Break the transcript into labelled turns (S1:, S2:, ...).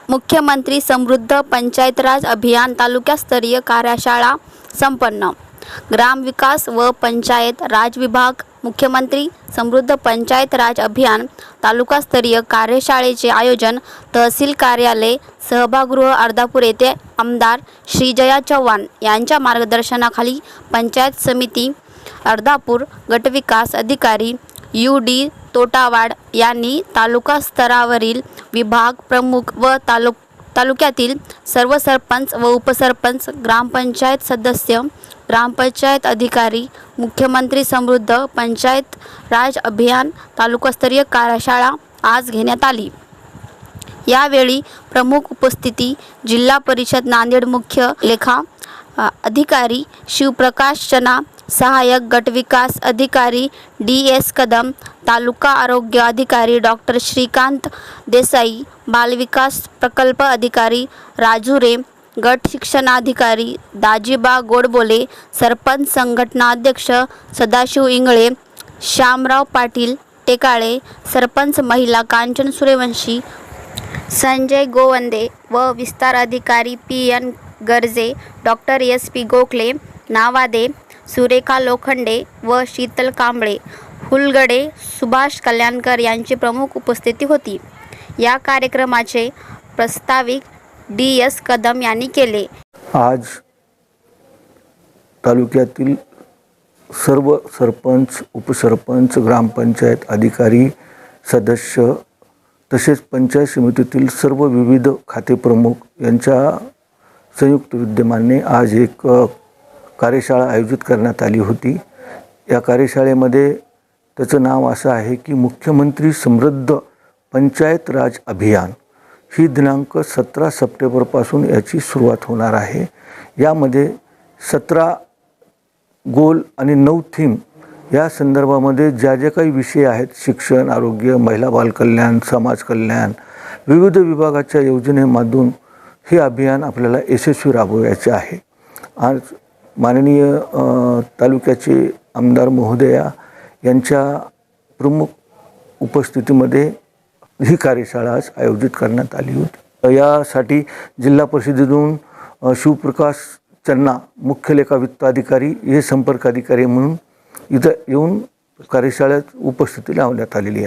S1: मुख्यमंत्री समृद्ध पंचायत राज अभियान तालुकास्तरीय कार्यशाळा संपन्न। ग्रामविकास व पंचायत राज विभाग मुख्यमंत्री समृद्ध पंचायत राज अभियान तालुकास्तरीय कार्यशाळेचे आयोजन तहसील कार्यालय सभागृह अर्धापूर येथे आमदार श्रीजया चव्हाण यांच्या मार्गदर्शनाखाली पंचायत समिती अर्धापूर गटविकास अधिकारी UD तोटावाड यांनी तालुका स्तरावरील विभाग प्रमुख व तालुक्यातील सर्व सरपंच व उपसरपंच, ग्रामपंचायत सदस्य, ग्रामपंचायत अधिकारी, मुख्यमंत्री समृद्ध पंचायत राज अभियान तालुकास्तरीय कार्यशाळा आज घेण्यात आली। यावेळी प्रमुख उपस्थिती जिल्हा परिषद नांदेड मुख्य लेखा अधिकारी शिवप्रकाश चना, सहाय्यक गटविकास अधिकारी DS कदम, तालुका आरोग्य अधिकारी डॉक्टर श्रीकांत देसाई, बालविकास प्रकल्प अधिकारी राजूरे, गट शिक्षणाधिकारी दाजीबा गोडबोले, सरपंच संघटना अध्यक्ष सदाशिव इंगळे, श्यामराव पाटील टेकाळे, सरपंच महिला कांचन सूर्यवंशी, संजय गोवंदे व विस्तार अधिकारी PN Garje, doctor SP Gokhale, Navade, Surekha Lokhande व शीतल कांबळे, हुलगडे, सुभाष कल्याणकर यांची प्रमुख उपस्थिती होती। या कार्यक्रमाचे प्रस्ताविक DS कदम यांनी केले।
S2: आज तालुक्यातील सर्व सरपंच, उपसरपंच, ग्रामपंचायत अधिकारी, सदस्य तसेच पंचायत समितीतील सर्व विविध खाते प्रमुख यांच्या संयुक्त विद्यमाने आज एक कार्यशाळा आयोजित करण्यात आली होती। या कार्यशाळेमध्ये त्याचं नाव असं आहे की मुख्यमंत्री समृद्ध पंचायत राज अभियान। ही दिनांक 17 सप्टेंबरपासून याची सुरुवात होणार आहे। यामध्ये 17 गोल आणि 9 थीम या संदर्भामध्ये जे काही विषय आहेत, शिक्षण, आरोग्य, महिला बाल कल्याण, समाज कल्याण, विविध विभागाच्या योजनेमधून हे अभियान आपल्याला यशस्वी राबवायचे आहे। आज माननीय तालुक्याचे आमदार महोदया यांच्या प्रमुख उपस्थितीमध्ये ही कार्यशाळा आज आयोजित करण्यात आली होती। यासाठी जिल्हा परिषदेतून शिवप्रकाश चन्ना मुख्य लेखा वित्त अधिकारी हे संपर्क अधिकारी म्हणून इथं येऊन कार्यशाळेत उपस्थिती लावण्यात आलेली आहे।